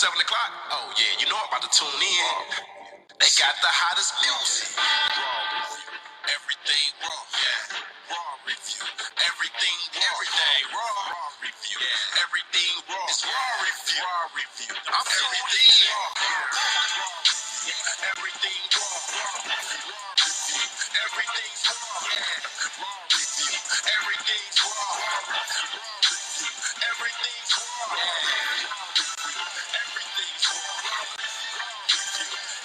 7 o'clock? Oh yeah, you know I'm about to tune in. They got the hottest music. Raw review. Everything raw. Yeah. Raw review. Everything raw. Everything raw. Raw review. Yeah. Everything raw. It's raw review. Raw review. I'm everything raw. Yeah. Everything raw. Raw review. Everything's raw. Yeah. Raw review. Everything's raw. Raw review. Everything's raw. Yeah. Everything's raw.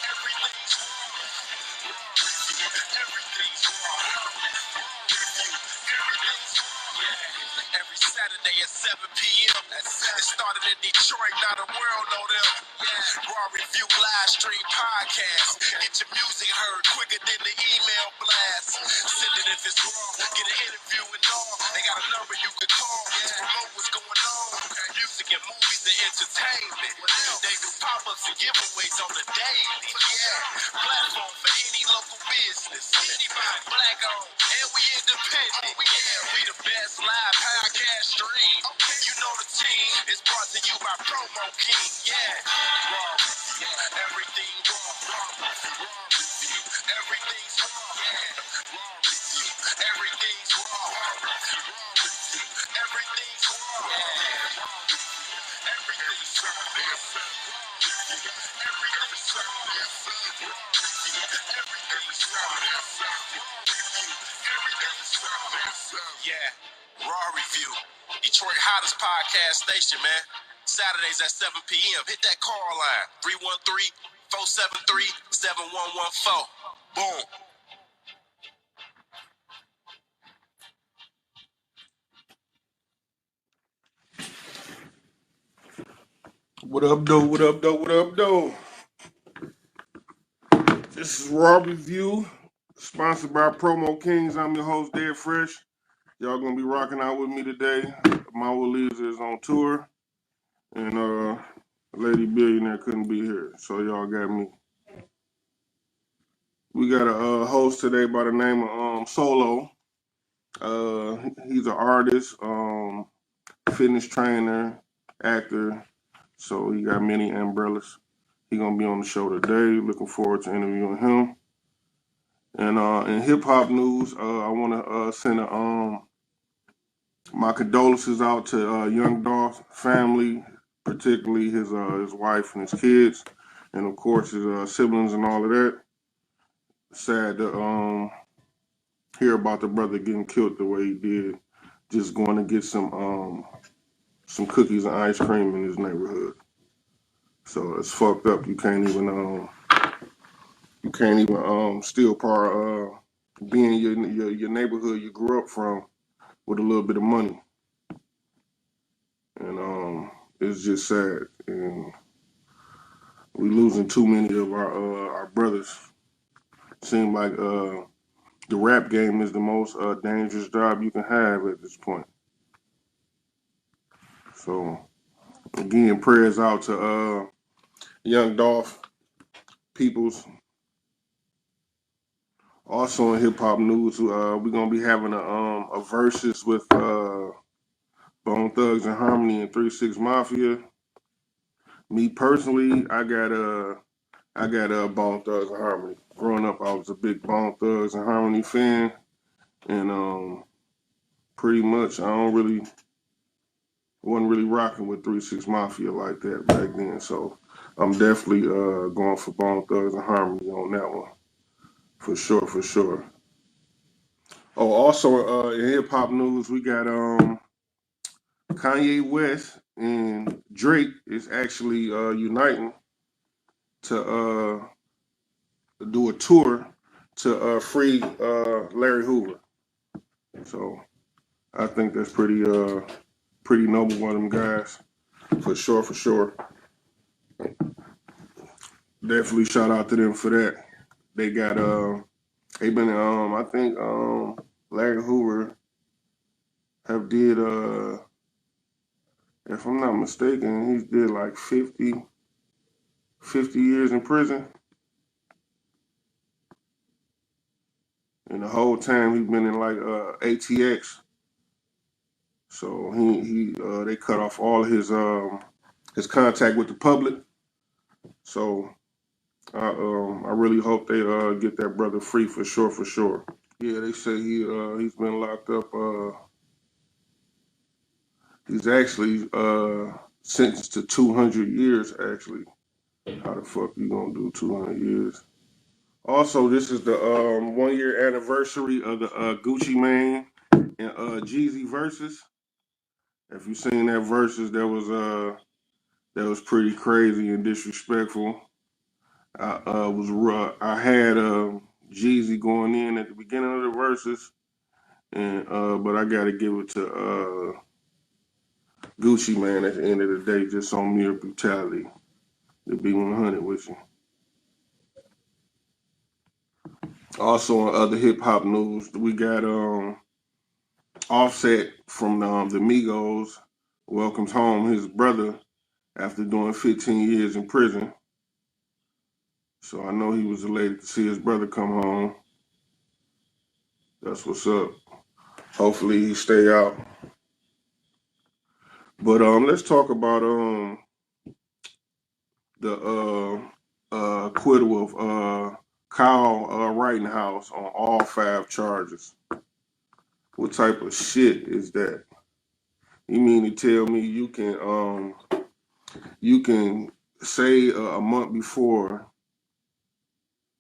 Everything's every Saturday at 7 p.m. It started in Detroit, now the world know them. Yeah. Raw Review live stream podcast. Get your music heard quicker than the email blast. Send it if it's raw. Get an interview and all. They got a number you can call to promote what's going on. Music and movies and entertainment. They do pop-ups and giveaways on the daily. Yeah. Platform for any local business. Anybody black owned and we independent. Yeah, we the best live podcast stream. You know the team is brought to you by Promo King. Yeah. Raw review. Everything raw. Raw review. Everything's raw. Yeah. Raw review. Everything's raw. Raw review. Everything's raw. Yeah. Raw review. Everything's raw. Everything's raw. Everything's raw. Yeah. Raw Review. Detroit hottest podcast station, man. Saturdays at 7 p.m. Hit that call line. 313-473-7114. Boom. What up, though? What up, though? What up, though? This is Raw Review, sponsored by Promo Kings. I'm your host, Dead Fresh. Y'all gonna be rocking out with me today. My Leaves is on tour, and Lady Billionaire couldn't be here, so y'all got me. We got a host today by the name of Solo. He's an artist, fitness trainer, actor, so he got many umbrellas. He's gonna be on the show today. Looking forward to interviewing him. And in hip hop news, I want to send my condolences out to Young Dolph's family, particularly his wife and his kids, and of course his siblings and all of that. Sad to hear about the brother getting killed the way he did, just going to get some cookies and ice cream in his neighborhood. So it's fucked up. You can't even steal part being your neighborhood you grew up from with a little bit of money. And it's just sad. And we losing too many of our brothers. Seem like the rap game is the most dangerous job you can have at this point. So again, prayers out to Young Dolph Peoples. Also in hip hop news, we're gonna be having a versus with Bone Thugs and Harmony and 3 6 Mafia. Me personally, I got Bone Thugs and Harmony. Growing up, I was a big Bone Thugs and Harmony fan, and pretty much wasn't really rocking with 3 6 Mafia like that back then. So I'm definitely going for Bone Thugs and Harmony on that one, for sure. Oh, also in hip hop news, we got Kanye West and Drake is actually uniting to do a tour to free Larry Hoover. So I think that's pretty noble one of them guys, for sure. Definitely shout out to them for that. They got they've been I think Larry Hoover have did if I'm not mistaken, he's did like 50 years in prison. And the whole time he's been in like ATX. So he they cut off all his his contact with the public. So I really hope they get that brother free for sure, for sure. Yeah, they say he's been locked up. He's actually sentenced to 200 years. Actually, how the fuck you gonna do 200 years? Also, this is the 1 year anniversary of the Gucci Mane and Jeezy versus. If you seen that versus, that was pretty crazy and disrespectful. I had Jeezy going in at the beginning of the verses, and but I gotta give it to Gucci Mane at the end of the day, just on mere brutality. To be 100 with you. Also, on other hip hop news, we got Offset from the Migos welcomes home his brother after doing 15 years in prison. So I know he was elated to see his brother come home. That's what's up. Hopefully he stay out. But let's talk about the acquittal of Kyle Rittenhouse on all 5 charges. What type of shit is that? You mean to tell me you can say a month before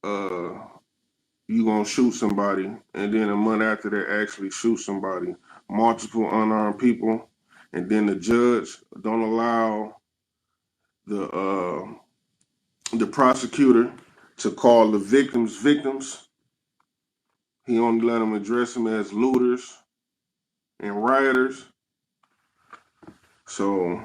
you gonna shoot somebody, and then a month after that actually shoot somebody, multiple unarmed people, and then the judge don't allow the prosecutor to call the victims. He only let them address them as looters and rioters. So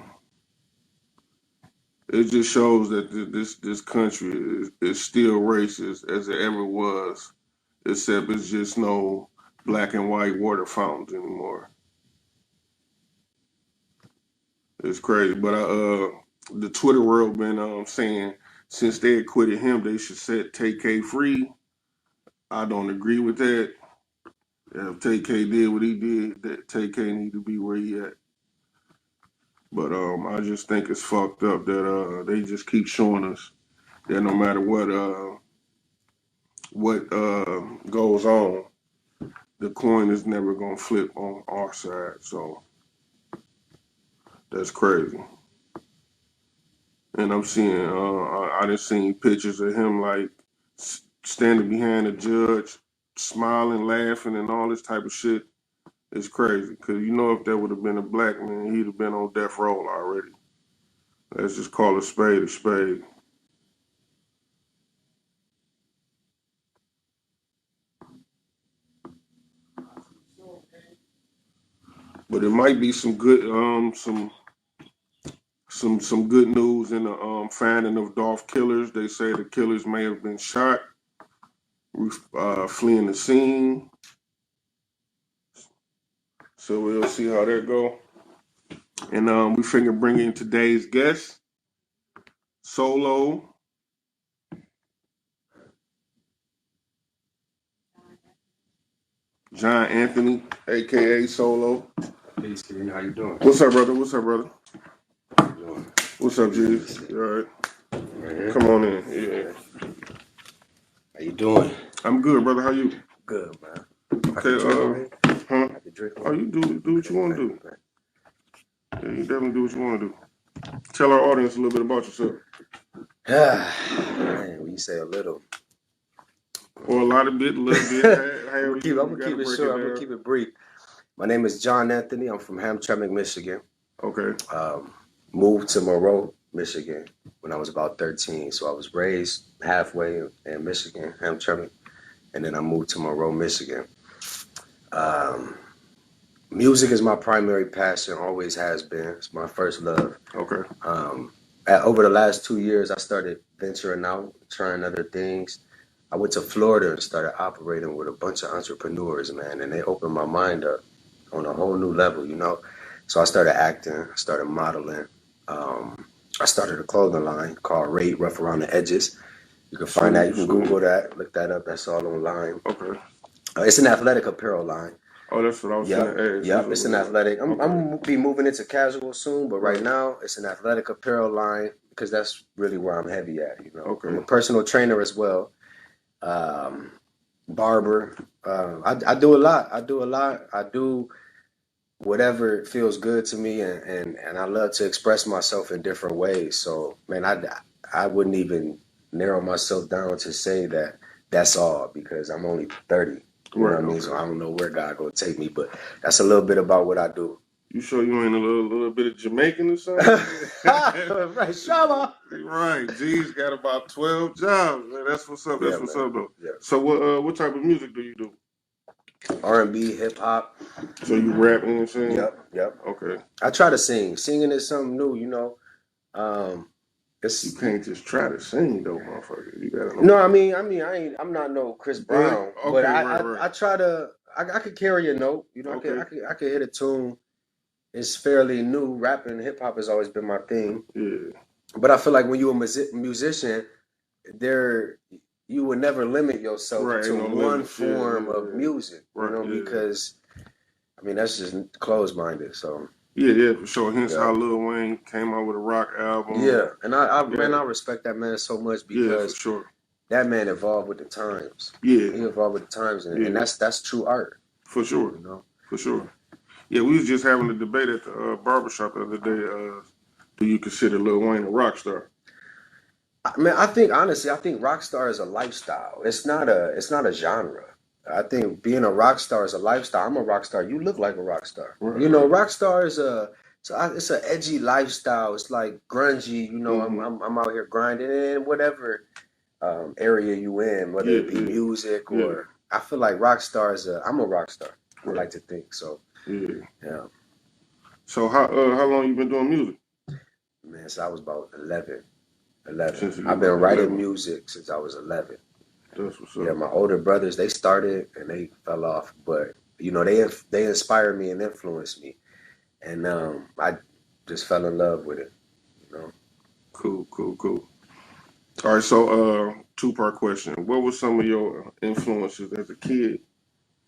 it just shows that this country is still racist as it ever was, except it's just no black and white water fountains anymore. It's crazy, but the Twitter world been saying since they acquitted him, they should set TK free. I don't agree with that. If TK did what he did, that TK need to be where he at. But I just think it's fucked up that they just keep showing us that no matter what goes on, the coin is never gonna flip on our side. So that's crazy. And I'm seeing, I done seen pictures of him like standing behind a judge, smiling, laughing, and all this type of shit. It's crazy. Cause you know if that would have been a black man, he'd have been on death row already. Let's just call a spade a spade. But it might be some good, some good news in the finding of Dolph killers. They say the killers may have been shot, fleeing the scene. So we'll see how that go. And we figure bring in today's guest, Solo. John Anthony, aka Solo. Peace, King. How you doing? What's up, brother? What's up, brother? How you doing? What's up, G? You all right? Right here. Come on in. Yeah. How you doing? I'm good, brother. How you? Good, man. Okay. Huh? I can drink. Oh, you do what you want to do. Yeah, you definitely do what you want to do. Tell our audience a little bit about yourself. Man, when you say a little, Or a lot of bit, a little bit. I'm gonna keep it short. I'm gonna keep it brief. My name is John Anthony. I'm from Hamtramck, Michigan. Okay. Moved to Monroe, Michigan when I was about 13. So I was raised halfway in Michigan, Hamtramck, and then I moved to Monroe, Michigan. Music is my primary passion, always has been. It's my first love. Okay. Over the last 2 years, I started venturing out, trying other things. I went to Florida and started operating with a bunch of entrepreneurs, man, and they opened my mind up on a whole new level, you know? So I started acting, I started modeling. I started a clothing line called Raid Rough Around the Edges. You can find that, you can Google that, look that up, that's all online. Okay. It's an athletic apparel line. Oh, that's what I was Yep, finna ask. yep. It's an athletic. I'm Okay. gonna be moving into casual soon, but right Right. now it's an athletic apparel line because that's really where I'm heavy at. I'm Okay. a personal trainer as well, um, barber. I do a lot. I do a lot. I do whatever feels good to me, and I love to express myself in different ways. So, man, I wouldn't even narrow myself down to say that that's all because I'm only 30. You know Right. what I mean? So Okay. I don't know where God gonna take me, but that's a little bit about what I do. You sure you ain't a little bit of Jamaican or something? Right, Shama. Right. G's got about 12 jobs, man. That's what's up. Yeah, That's what's man. up, though. Yeah. So what type of music do you do? R&B, hip hop. So you rapping and singing? Yep, yep. Okay. I try to sing. Singing is something new, Um, You it's can't just try to sing though, motherfucker. You gotta know. no, I'm not no Chris Yeah. Brown, but Okay. Right. Right. I try to. I could carry a note. Okay. I could hit a tune. It's fairly new. Rapping, hip hop has always been my thing. Yeah. But I feel like when you're a musician, there you would never limit yourself Right. to Ain't no one limits. Yeah. form Yeah. of Yeah. music. Right. Yeah. Because I mean that's just closed minded. So Yeah. Yeah. For sure. Hence yeah, how Lil Wayne came out with a rock album. yeah, and I man, Yeah. I respect that man so much Yeah. For because sure. that man evolved with the times. Yeah. He evolved with the times, and Yeah. that's true art. For sure. You know. For sure. Yeah, we was just having a debate at the barbershop the other day. Do you consider Lil Wayne a rock star? I mean, I think honestly, I think rock star is a lifestyle. It's not a genre. I think being a rock star is a lifestyle. I'm a rock star. You look like a rock star. Right, right. Rock star is it's an edgy lifestyle. It's like grungy. Mm-hmm. I'm out here grinding in whatever area you in, whether Yeah, it be yeah, music yeah. or I feel like rock star is I'm a rock star. I Right. like to think so. Yeah. Yeah, So how long you been doing music? man. So I was about 11. 11. Since you I've been about writing 11. music since I was 11. That's what's Yeah, up. my older brothers, they started and they fell off, but they inspired me and influenced me, and I just fell in love with it. You know, Cool, cool, cool. All right, so two-part question. What were some of your influences as a kid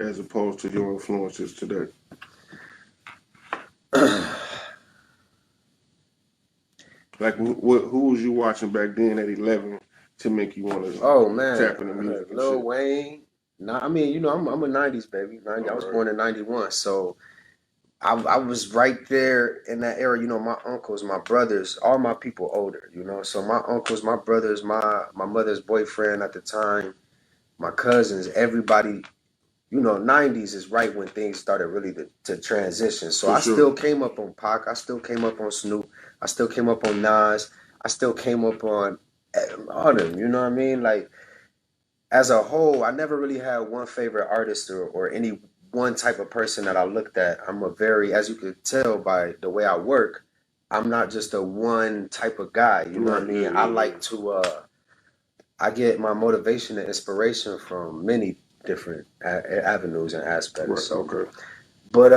as opposed to your influences today? Like who was you watching back then at 11 to make you want to oh man, tap into music and Lil shit? Wayne. I mean, I'm a '90s baby. 90, I was All right. born in '91, so I was right there in that era. My uncles, my brothers, all my people older. So my uncles, my brothers, my mother's boyfriend at the time, my cousins, everybody. 90s is right when things started really to transition. So For I sure. still came up on Pac. I still came up on Snoop. I still came up on Nas. I still came up on all of them. You know what I mean? Like, as a whole, I never really had one favorite artist or any one type of person that I looked at. I'm a very, as you could tell by the way I work, I'm not just a one type of guy. You know what I Right. mean? Yeah. I Yeah. like to I get my motivation and inspiration from many different avenues and aspects. Right. So, Okay. but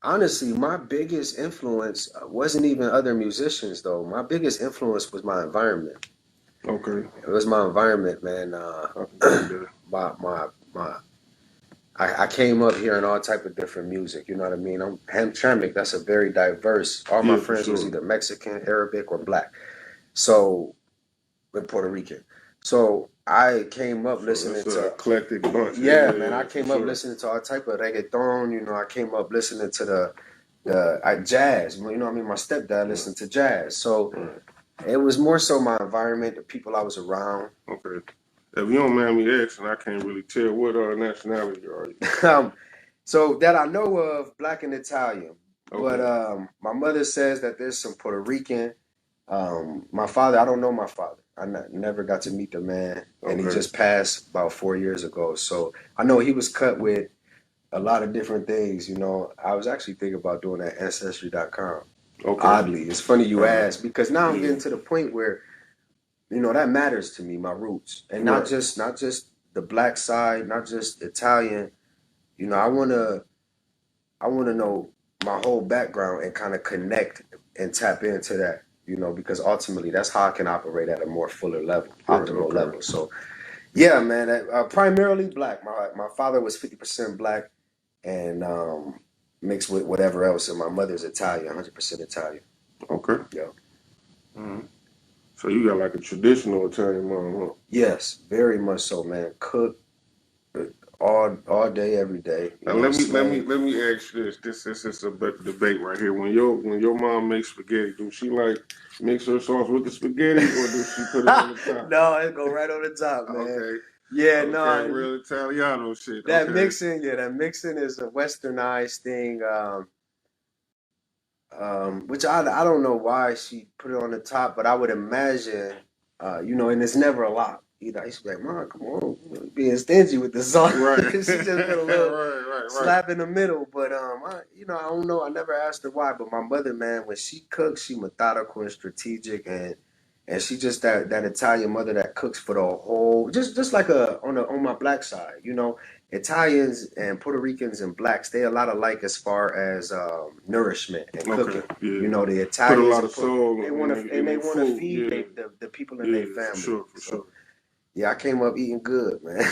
honestly, my biggest influence wasn't even other musicians though. My biggest influence was my environment. Okay. It was my environment, man. I can dig that. My I came up hearing all type of different music. You know what I mean? I'm Hamtramck. That's a very diverse. All my Yeah, for friends was sure. either Mexican, Arabic, or black. So and Puerto Rican. So I came up So listening that's an to eclectic bunch. yeah, man. I For came up sure. listening to all type of reggaeton. I came up listening to the jazz. You know what I mean? My stepdad listened to jazz. So Right. it was more so my environment, the people I was around. Okay. If you don't mind me asking, I can't really tell what nationality are you. So that I know of, black and Italian. But Okay. my mother says that there's some Puerto Rican. My father, I don't know my father. Never got to meet the man, and he Okay. just passed about 4 years ago. So I know he was cut with a lot of different things. I was actually thinking about doing that ancestry.com. Okay. Oddly, it's funny you asked because now I'm Yeah. getting to the point where that matters to me, my roots, and not Right. just the black side, not just Italian. I wanna know my whole background and kind of connect and tap into that. Because ultimately that's how I can operate at a more fuller level, Right. optimal Okay. level. So yeah, man, primarily black. My father was 50% black. and mixed with whatever else. And my mother's Italian, 100% Italian. Okay. Yeah. Mm-hmm. So you got like a traditional Italian mom, huh? Yes, very much so, man. Cook all day, every day. You Now know, let me ask you this. This is a debate right here. When your mom makes spaghetti, do she like mix her sauce with the spaghetti or does she put it on the top? No, it go right on the top, man. Okay. Yeah, Okay, no, real Italiano shit. that Okay. mixing, yeah, that mixing is a westernized thing. Which I don't know why she put it on the top, but I would imagine, you know, and it's never a lot. You know, she's like, "Mom, come on, you're being stingy with the sauce." Right. She just put a little right. slap in the middle. But you know, I don't know. I never asked her why. But my mother, man, when she cooks, she methodical and strategic, and she just that Italian mother that cooks for the whole, just like on my black side, you know. Italians and Puerto Ricans and blacks, they a lot alike as far as nourishment and Okay. cooking. Yeah. You know, the Put a Italians lot and of soul they want to in they their want to food. feed Yeah. the people in their Yeah, for family. sure, for So sure. yeah, I came up eating good, man.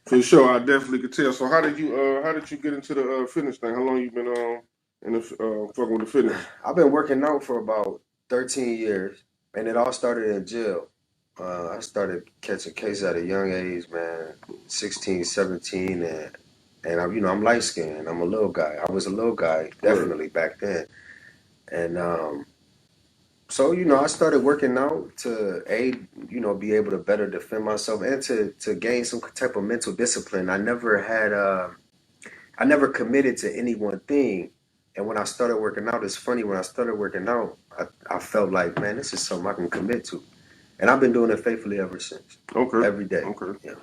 For sure, I definitely could tell. So how did you get into the fitness thing? How long you been in the fucking with the fitness? I've been working out for about 13 years, and it all started in jail. I started catching cases at a young age, man, 16, 17, and I'm, you know, I'm light skinned. I'm a little guy. I was a little guy Right. definitely back then, and so you know, I started working out to you know, be able to better defend myself and to gain some type of mental discipline. I never committed to any one thing. And when I started working out, it's funny, when I started working out, I felt like, man, this is something I can commit to. And I've been doing it faithfully ever since. Okay. Every day. Okay. Yeah.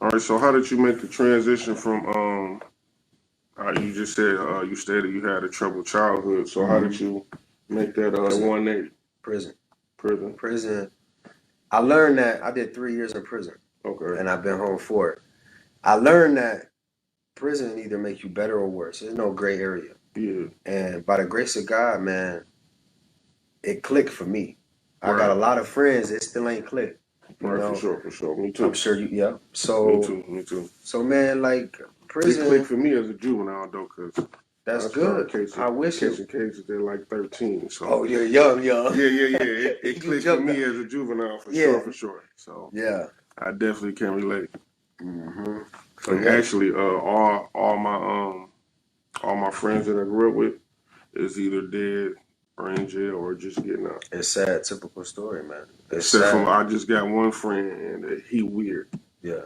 All right. So how did you make the transition from you just said you stated you had a troubled childhood. So how did Mm-hmm. you make that Prison. 180 Prison. prison? Prison. I learned that I did 3 years in prison. Okay. And I've been home for it. I learned that prison either make you better or worse. There's no gray area. Yeah. And by the grace of God, man, it clicked for me. I got Right. a lot of friends, it still ain't clicked. You Right. know, For sure. Me too. I'm sure you, yeah. Me too. So man, like It clicked prison, for me as a juvenile though, cause that's I started good. I wish it. catching cases at like 13. So Oh, you're young. yeah. It You clicked for jumped me up. as a juvenile Yeah, for sure. So yeah. I definitely can relate. Mm-hmm. So And yeah, actually, all my friends that I grew up with is either dead or in jail or just getting out. it's sad. Typical story, man. It's Except for sad. I just got one friend and he weird. Yeah,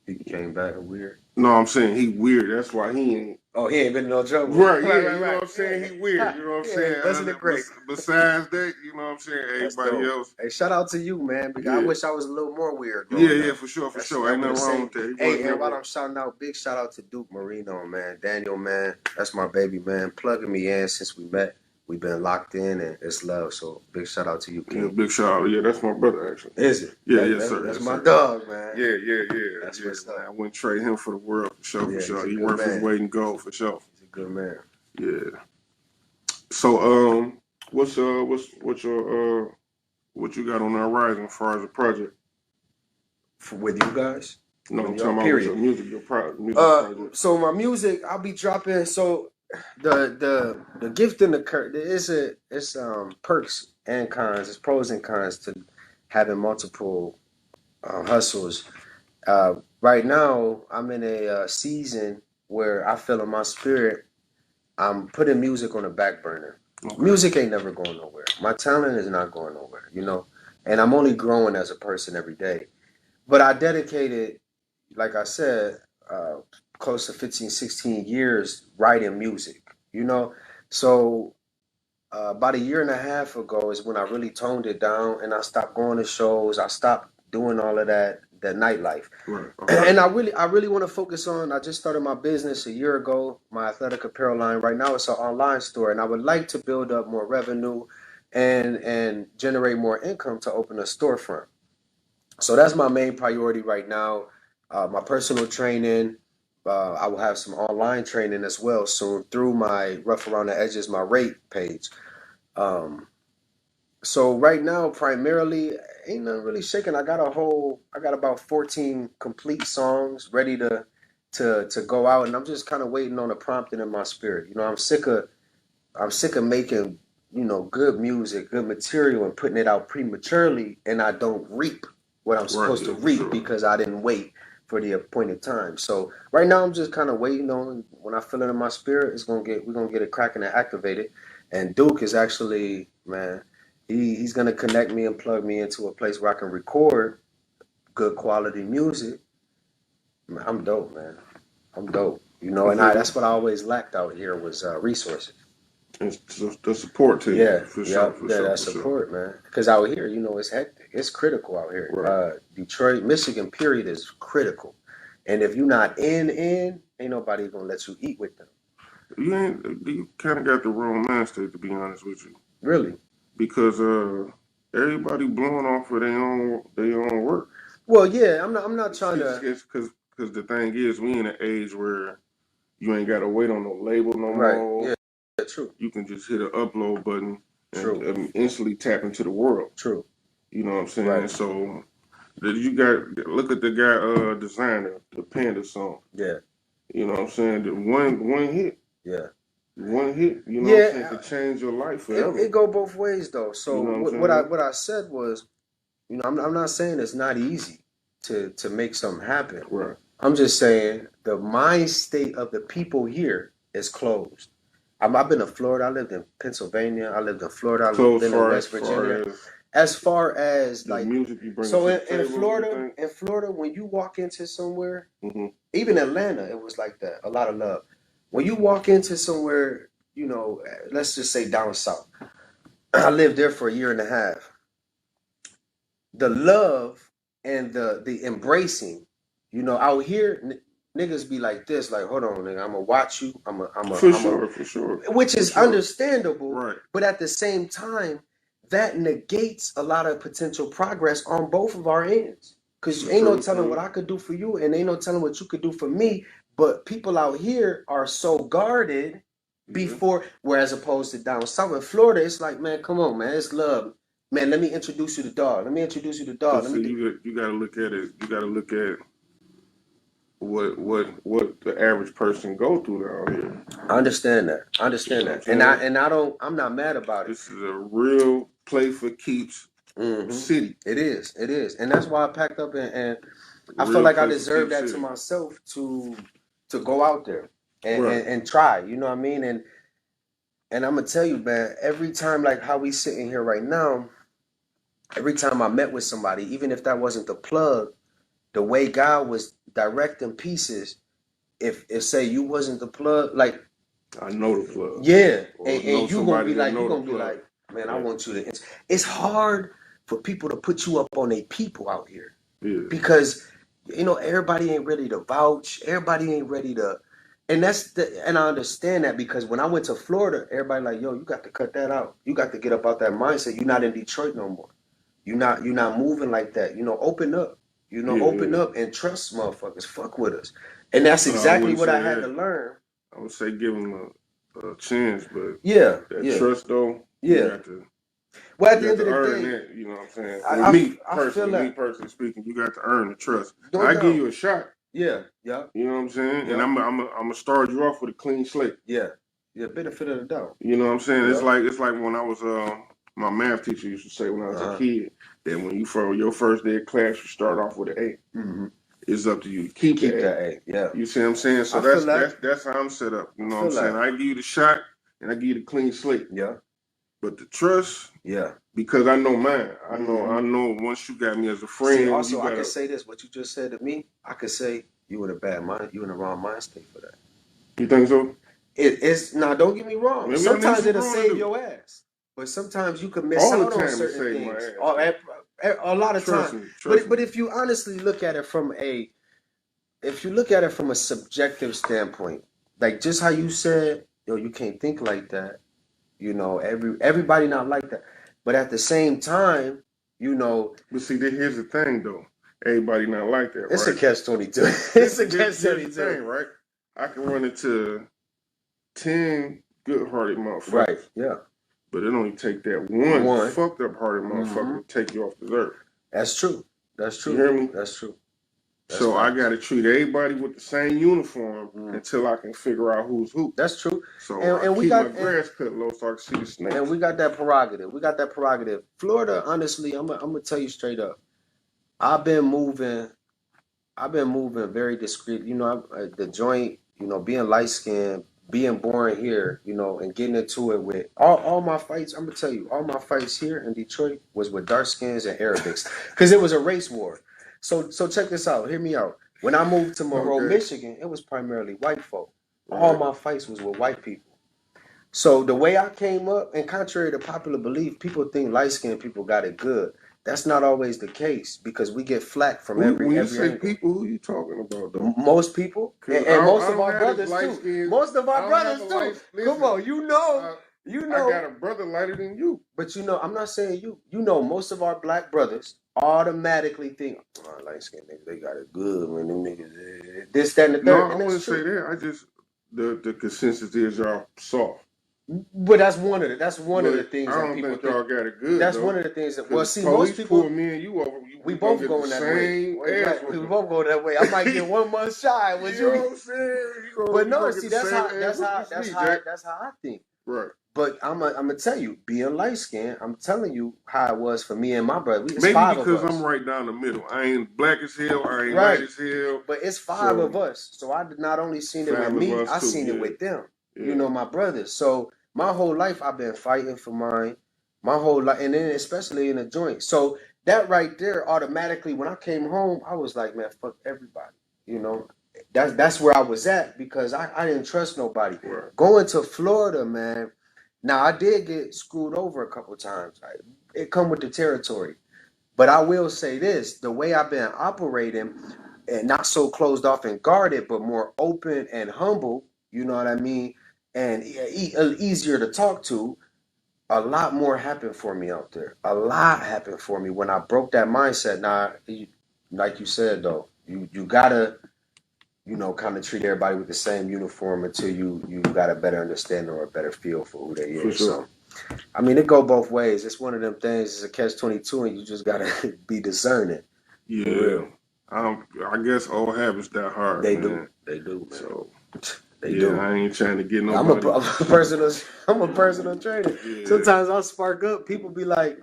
he came back weird. No, I'm saying he weird. That's why he ain't. Oh, he ain't been in no trouble. Right, yeah, Right, you know right. what I'm saying? Yeah, He weird, you know what I'm yeah. saying? Busting the grape. Besides that, you know what I'm saying? That's Everybody dope. else, Hey, shout out to you, man. Because I yeah. wish I was a little more weird growing up. For sure, That Ain't would nothing have wrong saved. with that. He was Hey, and while never. I'm shouting out, big shout out to Duke Marino, man. Daniel, man. That's my baby, man. Plugging me in since we met. We've been locked in, and it's love. So big shout out to you, Yeah, King. big shout out. Yeah, that's my brother, actually. Is it? Yeah, yes, sir. That's Yes, my sir. dog, man. Yeah. That's Yeah, what's man. up. I wouldn't trade him for the world, for sure, Yeah, for sure. he's a He good worth his man. weight in gold, for sure. He's a good man. Yeah. So, what's what you got on the horizon as far as a project? With you guys? No, With I'm y'all, talking about period. your music, music project. So my music, I'll be dropping. So the gift and the curse, it's perks and cons. It's pros and cons to having multiple hustles. Right now, I'm in a season where I feel in my spirit I'm putting music on the back burner. Okay. Music ain't never going nowhere. My talent is not going nowhere, you know. And I'm only growing as a person every day. But I dedicated, like I said, close to 15, 16 years writing music, you know. So about a year and a half ago is when I really toned it down and I stopped going to shows. I stopped doing all of that nightlife. Right. Okay. And I really want to focus on, I just started my business a year ago, my athletic apparel line. Right now it's an online store and I would like to build up more revenue and generate more income to open a storefront. So that's my main priority right now. My personal training. I will have some online training as well soon through my Rough Around the Edges, my rate page. Um, so right now, primarily, ain't nothing really shaking. I got about 14 complete songs ready to to go out, and I'm just kind of waiting on a prompting in my spirit. You know, I'm sick of making, you know, good music, good material, and putting it out prematurely, and I don't reap what I'm supposed to reap because I didn't wait for the appointed time. So right now I'm just kind of waiting on when I feel it in my spirit, we're gonna get it cracking and activated. And Duke is actually, man, he's gonna connect me and plug me into a place where I can record good quality music. Man, I'm dope, man. I'm dope. You know, and that's what I always lacked out here was resources. And the support to Yeah, you, for sure. that support, man. Because out here, you know, it's hectic. It's critical out here. Right. Detroit, Michigan, period, is critical. And if you're not in, ain't nobody gonna let you eat with them. You kind of got the wrong mind state, to be honest with you. Really? Because everybody blowing off of their own work. Well, yeah, I'm not trying to. It's because the thing is, we in an age where you ain't got to wait on no label no more. Yeah, true. You can just hit an upload button and, instantly tap into the world. True. You know what I'm saying? Right. So look at the guy designer the Panda song. Yeah. You know what I'm saying? The one hit. Yeah. One hit, you know what I'm saying, could change your life forever. It go both ways though. So you know what I said was, you know, I'm not saying it's not easy to make something happen. Right. I'm just saying the mind state of the people here is closed. I've been to Florida. I lived in Pennsylvania. I lived in Florida. I lived in West Virginia. As far as like music you bring so in Florida, when you walk into somewhere, even Atlanta, it was like that. A lot of love. When you walk into somewhere, you know, let's just say down south. I lived there for a year and a half. The love and the embracing, you know, out here, niggas be like this, like, hold on, nigga, I'm gonna watch you. For sure. Which is understandable, right? But at the same time, that negates a lot of potential progress on both of our ends. Cause ain't no telling what I could do for you, and ain't no telling what you could do for me. But people out here are so guarded before, whereas opposed to down south in Florida, it's like, man, come on, man, it's love. Man, let me introduce you to dog. Let me introduce you to dog. You gotta look at it. You gotta look at what the average person go through down here. I understand that. I'm not mad about it. This is a real play for keeps city. It is, and that's why I packed up and I feel like I deserve that to myself to go out there and try. You know what I mean? And I'm gonna tell you, man, every time, like how we sitting here right now, every time I met with somebody, even if that wasn't the plug, the way God was directing pieces, if say you wasn't the plug, like I know the plug. Yeah, and you gonna be like, man, I want you to. It's hard for people to put you up on their people out here because you know everybody ain't ready to vouch. Everybody ain't ready to, and and I understand that because when I went to Florida, everybody like, yo, you got to cut that out. You got to get up out that mindset. You're not in Detroit no more. You're not moving like that. You know, open up. You know, open up and trust motherfuckers. Fuck with us, and that's exactly what I had to learn. I would say give them a chance, but trust though, you got to. Well, at the end of the day, that, you know what I'm saying. Me personally speaking, you got to earn the trust. I give you a shot. Yeah. You know what I'm saying, and I'm gonna start you off with a clean slate. Yeah. Benefit of the doubt. You know what I'm saying? It's like when I was my math teacher used to say when I was a kid that when you for your first day of class, you start off with an A. It's up to you to keep that A. Yeah. You see what I'm saying? So that's how I'm set up. You know what I'm saying? I give you the shot and I give you the clean slate. Yeah. But the trust, because I know mine. I know once you got me as a friend. See, also, I can say this. What you just said to me, I could say you in a bad mind. You in the wrong mind state for that. You think so? It's now. Don't get me wrong. Maybe sometimes it'll save your ass, but sometimes you could miss out on certain things. A lot of times. But if you honestly look at it from a subjective standpoint, like just how you said, yo, you can't think like that. You know, everybody not like that. But at the same time, you know. But see, here's the thing, though. Everybody not like that, It's a catch-22. It's a catch-22. Right? I can run into 10 good-hearted motherfuckers. Right, yeah. But it only take that one fucked-up-hearted motherfucker to take you off the earth. That's true. You hear me? That's true. So I got to treat everybody with the same uniform until I can figure out who's who. That's true. So and I keep my grass cut low so I can see the snakes. And we got that prerogative. Florida, honestly, I'm gonna tell you straight up. I've been moving very discreet. You know, the joint. You know, being light skinned, being born here. You know, and getting into it with all my fights. I'm gonna tell you, all my fights here in Detroit was with dark skins and Arabics, because it was a race war. So check this out. Hear me out. When I moved to Monroe, Michigan, it was primarily white folk. All my fights was with white people. So the way I came up, and contrary to popular belief, people think light-skinned people got it good. That's not always the case, because we get flack from every When you every say angle. people, who you talking about though? Most people, and most of our brothers too. Most of our brothers too. Come on, you know. I got a brother lighter than you. But you know, I'm not saying you. You know, most of our black brothers automatically think, oh, light-skinned niggas, they got it good, man. Them niggas, this, that, and the third. No, I wouldn't say that. I just the consensus is y'all soft. But that's one of the things I that don't people think y'all got it good. That's though. One of the things that Most people pull me and you over. We both going that way. We both go that way. I might get 1 month shy with you. You know what I'm saying? But no, see, that's how I think. Right. But I'm gonna tell you, being light skinned, I'm telling you how it was for me and my brother. Maybe because I'm right down the middle. I ain't black as hell. I ain't white as hell. But it's five of us, so I did not only seen it with me, I seen it with them. Yeah. You know, my brothers. So my whole life I've been fighting for mine. My whole life, and then especially in a joint. So that right there, automatically, when I came home, I was like, man, fuck everybody. You know, that's where I was at, because I didn't trust nobody. Right. Going to Florida, man. Now, I did get screwed over a couple times. It come with the territory. But I will say this, the way I've been operating, and not so closed off and guarded, but more open and humble, you know what I mean? And easier to talk to, a lot more happened for me out there. A lot happened for me when I broke that mindset. Now, like you said, though, you gotta, you know, kind of treat everybody with the same uniform until you got a better understanding or a better feel for who they for is. Sure. So, I mean, it go both ways. It's one of them things. It's a catch-22, and you just gotta be discerning. Yeah, I guess old habits that hard. They man. They do, man. So they do. I ain't trying to get nobody. I'm a personal trainer. Yeah. Sometimes I'll spark up. People like,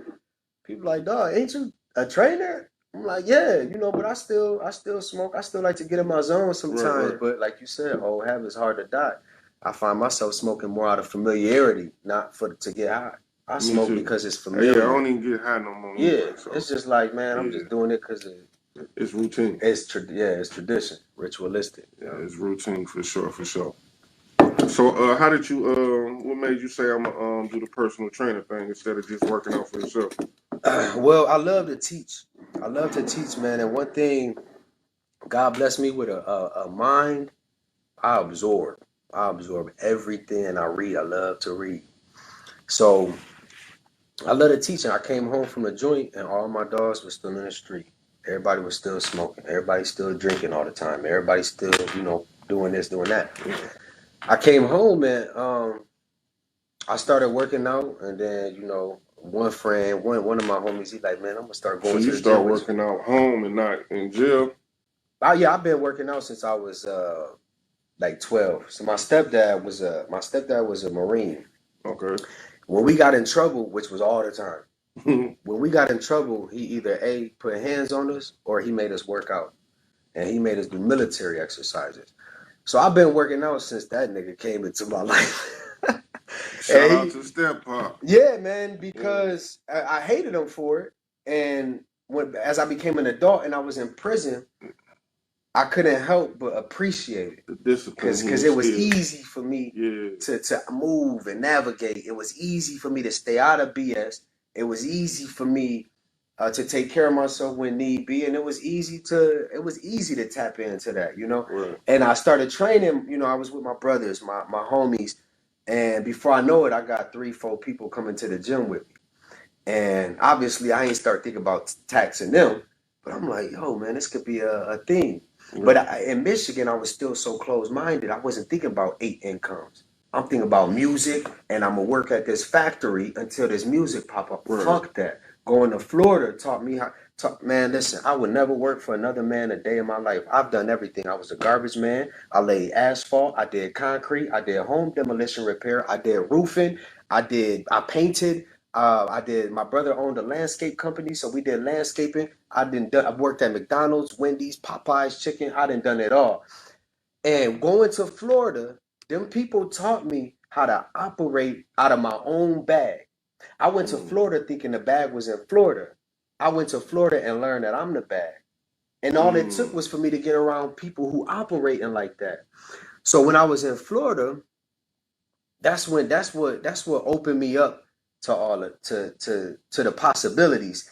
dog, ain't you a trainer? I'm like, yeah, you know, but I still smoke. I still like to get in my zone sometimes. Right. But like you said, old habits hard to die. I find myself smoking more out of familiarity, not to get high. I smoke because it's familiar. Yeah, I don't even get high no more. Yeah, so. It's just like, man, I'm just doing it because it's routine. It's tradition, ritualistic. Yeah, it's routine for sure. So, how did you? What made you say I'm gonna do the personal trainer thing instead of just working out for yourself? Well, I love to teach. Man. And one thing, God bless me with a mind. I absorb everything I read. I love to read. So I love to teach. And I came home from a joint, and all my dogs were still in the street. Everybody was still smoking. Everybody still drinking all the time. Everybody still, you know, doing this, doing that. I came home and I started working out, and then, you know, one of my homies, he like, man, I'm gonna start going. So you start working out home and not in jail? Yeah, I've been working out since I was like 12. So my stepdad was a Marine. Okay. When we got in trouble, which was all the time, when we got in trouble, he either put hands on us or he made us work out, and he made us do military exercises. So I've been working out since that nigga came into my life. Shout out to Step Pop. Yeah, man, because I hated him for it. And as I became an adult and I was in prison, I couldn't help but appreciate it. The discipline. Because it was easy for me to move and navigate. It was easy for me to stay out of BS. It was easy for me to take care of myself when need be, and it was easy to tap into that, you know. Right. And I started training. You know, I was with my brothers, my homies, and before I know it, I got 3-4 people coming to the gym with me. And obviously, I ain't start thinking about taxing them, but I'm like, yo, man, this could be a thing. Right. But in Michigan, I was still so closed-minded. I wasn't thinking about 8 incomes. I'm thinking about music, and I'm gonna work at this factory until this music pop up. Right. Fuck that. Going to Florida taught me how. Man, listen, I would never work for another man a day in my life. I've done everything. I was a garbage man. I laid asphalt. I did concrete. I did home demolition repair. I did roofing. I painted. I did. My brother owned a landscape company, so we did landscaping. I worked at McDonald's, Wendy's, Popeyes, chicken. I done it all. And going to Florida, them people taught me how to operate out of my own bag. I went to Florida thinking the bag was in Florida. I went to Florida and learned that I'm the bag. And all it took was for me to get around people who operating like that. So when I was in Florida, that's what opened me up to all to the possibilities.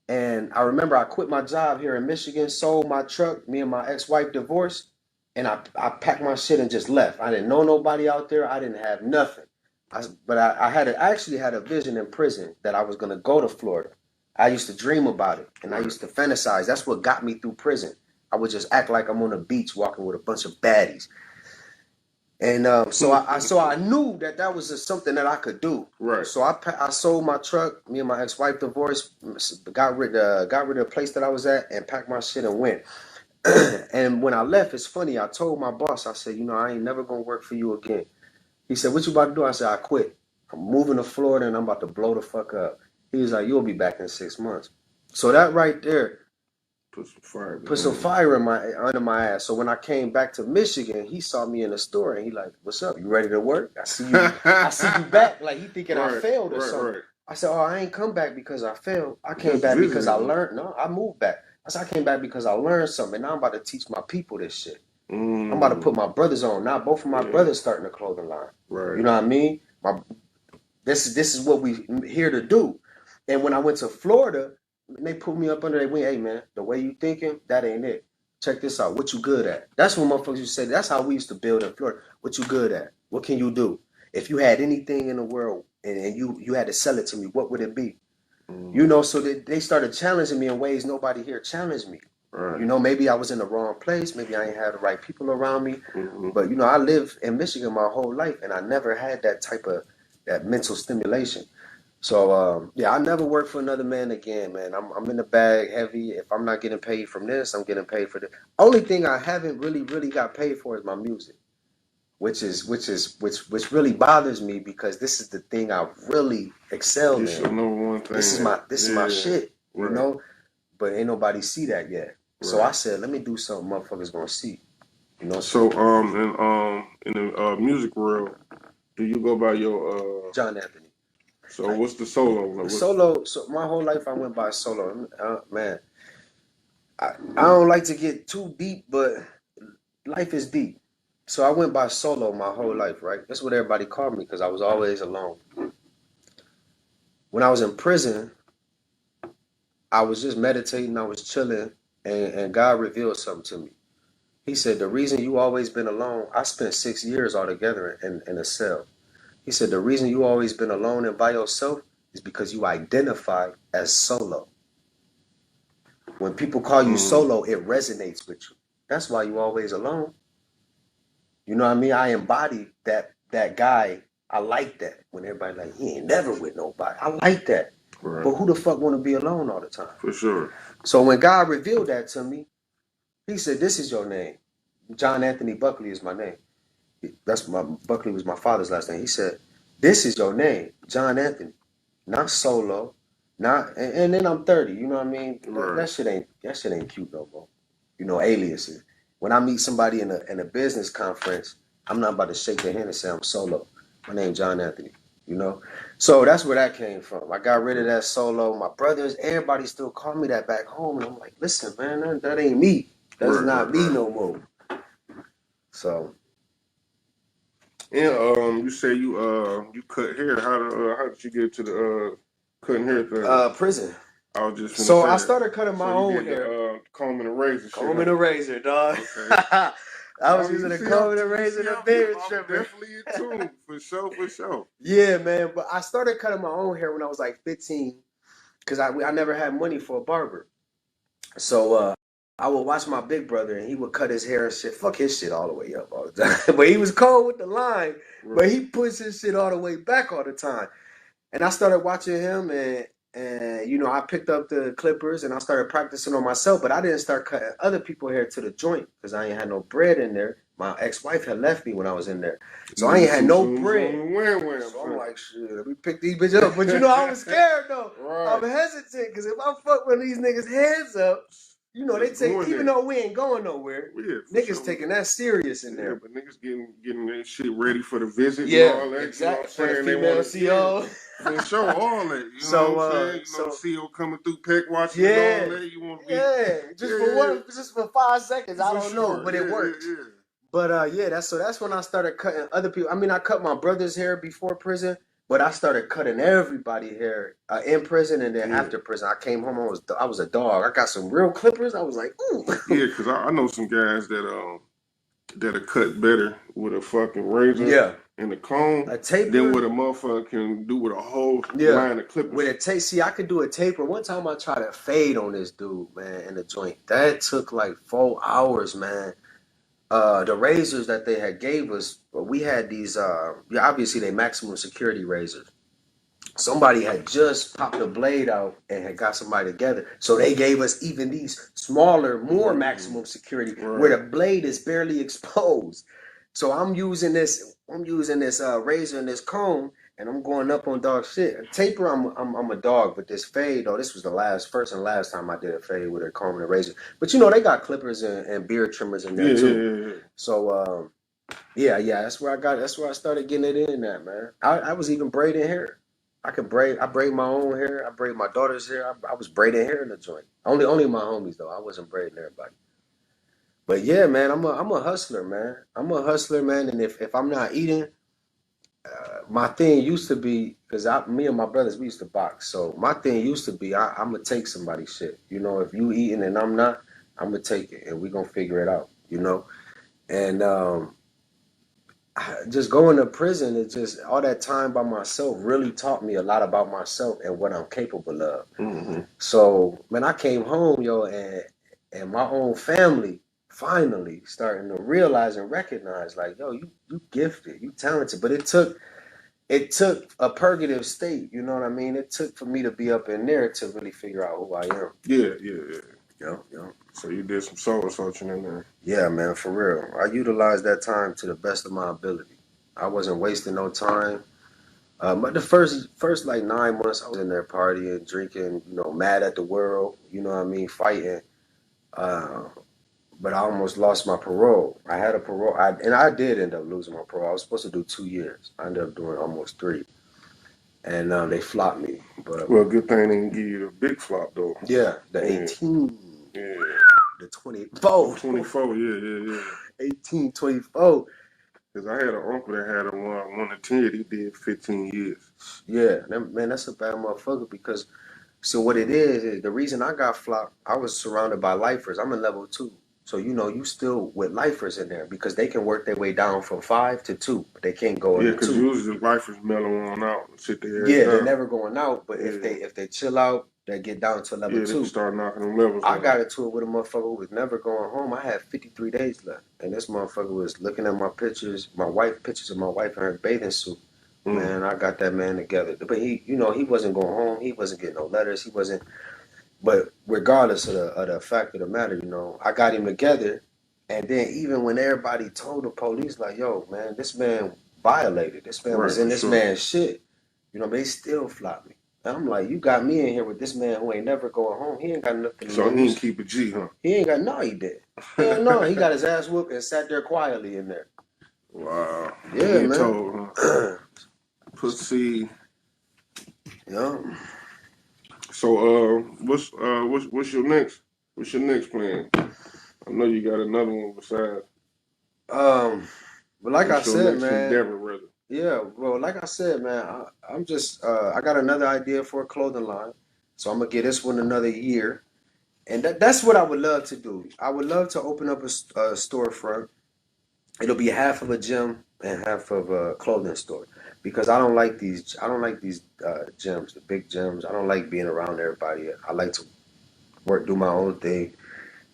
And I remember I quit my job here in Michigan, sold my truck, me and my ex-wife divorced, and I packed my shit and just left. I didn't know nobody out there. I didn't have nothing. I actually had a vision in prison that I was going to go to Florida. I used to dream about it, and I used to fantasize. That's what got me through prison. I would just act like I'm on a beach walking with a bunch of baddies. And so I knew that was something that I could do. Right. So I sold my truck. Me and my ex-wife divorced. Got rid of the place that I was at and packed my shit and went. And when I left, it's funny. I told my boss, I said, I ain't never gonna work for you again. He said, "What you about to do?" I said, "I quit. I'm moving to Florida and I'm about to blow the fuck up." He was like, "You'll be back in 6 months." So that right there put some fire under my ass. So when I came back to Michigan, he saw me in the store and he like, "What's up? You ready to work? I see you back." Like he thinking I failed or something. Right. I said, "Oh, I ain't come back because I failed. I came back because I learned." No, I moved back. I said, "I came back because I learned something. And now I'm about to teach my people this shit. I'm about to put my brothers on. Now both of my brothers starting a clothing line. Right. You know what I mean? This is what we here to do." And when I went to Florida, they put me up under their wing. "Hey man, the way you thinking, that ain't it. Check this out. What you good at?" That's what motherfuckers used to say. That's how we used to build in Florida. "What you good at? What can you do? If you had anything in the world and you had to sell it to me, what would it be?" So they started challenging me in ways nobody here challenged me. Right. Maybe I was in the wrong place. Maybe I ain't had the right people around me. But, I lived in Michigan my whole life, and I never had that type of that mental stimulation. So, I never work for another man again, man. I'm in the bag heavy. If I'm not getting paid from this, I'm getting paid for this. Only thing I haven't really got paid for is my music, which really bothers me because this is the thing I really excel in. Your number one thing. This is my shit, right. But ain't nobody see that yet. Right. So I said, let me do something motherfuckers gonna see. So in the music world, do you go by your John Anthony? So what's the solo? So my whole life I went by solo. Man, I don't like to get too deep, but life is deep. So I went by solo my whole life, right? That's what everybody called me because I was always alone. When I was in prison, I was just meditating, I was chilling, and God revealed something to me. He said, "The reason you always been alone," I spent 6 years altogether in a cell. He said, "The reason you always been alone and by yourself is because you identify as solo. When people call you solo, it resonates with you. That's why you always alone." You know what I mean? I embody that guy. I like that. When everybody like, "He ain't never with nobody." I like that. Right. But who the fuck want to be alone all the time? For sure. So when God revealed that to me, he said, "This is your name. John Anthony Buckley is my name." Buckley was my father's last name. He said, "This is your name, John Anthony, not solo, and then I'm 30. You know what I mean? Right. That shit ain't cute no more. Aliases. When I meet somebody in a business conference, I'm not about to shake their hand and say I'm solo. My name's John Anthony. So that's where that came from. I got rid of that solo. My brothers, everybody still call me that back home, and I'm like, "Listen, man, that ain't me. That's not me no more." So. And you say you cut hair. How did you get to the cutting hair thing? Prison. I was just I started cutting my own hair. Comb and a razor. Comb and a razor, dog. Okay. I was using a comb and a razor and a beard trimmer. Definitely in tune, for sure. Yeah, man. But I started cutting my own hair when I was like 15, because I never had money for a barber. So I would watch my big brother, and he would cut his hair and shit. Fuck his shit all the way up all the time. But he was cold with the line, right. But he pushed his shit all the way back all the time. And I started watching him, and And, you know, I picked up the clippers and I started practicing on myself, but I didn't start cutting other people's hair to the joint because I ain't had no bread in there. My ex-wife had left me when I was in there. So I ain't had no bread. So I'm like, shit, let me pick these bitches up. But you know, I was scared though. Right. I'm hesitant because if I fuck with these niggas' heads up, you know, they take, even though we ain't going nowhere, niggas taking that serious in there. But niggas getting that shit ready for the visit and all that. Exactly. You know what I'm saying? For the female CO. For sure, all that. You know what I'm saying? You know, the CO coming through, peck watching and all that. You want to be... just for 5 seconds. I don't know, but it works. Yeah. But that's when I started cutting other people. I mean, I cut my brother's hair before prison, but I started cutting everybody's hair in prison and then after prison. I came home, I was a dog. I got some real clippers. I was like, ooh. Yeah, because I know some guys that are cut better with a fucking razor and a comb than what a motherfucker can do with a whole line of clippers. With a tape, see, I could do a taper. One time I tried to fade on this dude, man, in the joint. That took like 4 hours, man. The razors that they had gave us, we had these, obviously they maximum security razors. Somebody had just popped a blade out and had got somebody together. So they gave us even these smaller, more maximum security where the blade is barely exposed. So I'm using this razor and this comb and I'm going up on dog shit. A taper, I'm a dog, but this fade, though, this was the first and last time I did a fade with a comb and a razor. But you know, they got clippers and beard trimmers in there too. Yeah. So that's where I started getting it in at, man. I was even braiding hair. I braid my own hair. I braid my daughter's hair. I was braiding hair in the joint. Only my homies though. I wasn't braiding everybody. But yeah, man, I'm a hustler, man. And if I'm not eating, my thing used to be because me and my brothers we used to box. So my thing used to be I'm gonna take somebody's shit. You know, if you eating and I'm not, I'm gonna take it and we gonna figure it out. You know, and just going to prison, it just all that time by myself really taught me a lot about myself and what I'm capable of. Mm-hmm. So when I came home, and my own family finally starting to realize and recognize, like, yo, you gifted, you talented. But it took a purgative state, you know what I mean? It took for me to be up in there to really figure out who I am. Yeah. Yeah. So you did some soul searching in there. Yeah, man, for real. I utilized that time to the best of my ability. I wasn't wasting no time. But the first like 9 months, I was in there partying, drinking, you know, mad at the world, you know what I mean, fighting. But I almost lost my parole. I had a parole, and I did end up losing my parole. I was supposed to do 2 years. I ended up doing almost 3. And they flopped me. But well, good thing they didn't give you the big flop though. Yeah, the 18. Yeah. The 24. 24, yeah. 18, 24. Because I had an uncle that had a one to 10. He did 15 years. Yeah, man, that's a bad motherfucker because, so what it is the reason I got flopped, I was surrounded by lifers. I'm in level 2. So, you know, you still with lifers in there because they can work their way down from 5 to 2. But they can't go into 2. Yeah, because usually lifers mellow on out and sit there. Yeah, they're never going out. But if they chill out, they get down to level 2. They start knocking them levels. I got into it with a motherfucker who was never going home. I had 53 days left. And this motherfucker was looking at my pictures, pictures of my wife in her bathing suit. Man, I got that man together. But he wasn't going home. He wasn't getting no letters. He wasn't. But regardless of the fact of the matter, you know, I got him together. And then even when everybody told the police, like, yo, man, this man violated. This man was in this man's shit. You know, they still flopped me. And I'm like, you got me in here with this man who ain't never going home. He ain't got nothing to So he didn't keep a G, huh? He ain't got, no, he did. Hell no, he got his ass whooped and sat there quietly in there. Wow. Yeah, man. Told, huh? Pussy. Yeah. So what's your next plan? I know you got another one besides. But like I said, man. Endeavor, rather. Yeah, well, like I said, man, I'm just I got another idea for a clothing line, so I'm gonna give this one another year, and that's what I would love to do. I would love to open up a storefront. It'll be half of a gym and half of a clothing store because I don't like these gyms, the big gyms. I don't like being around everybody. I like to do my own thing.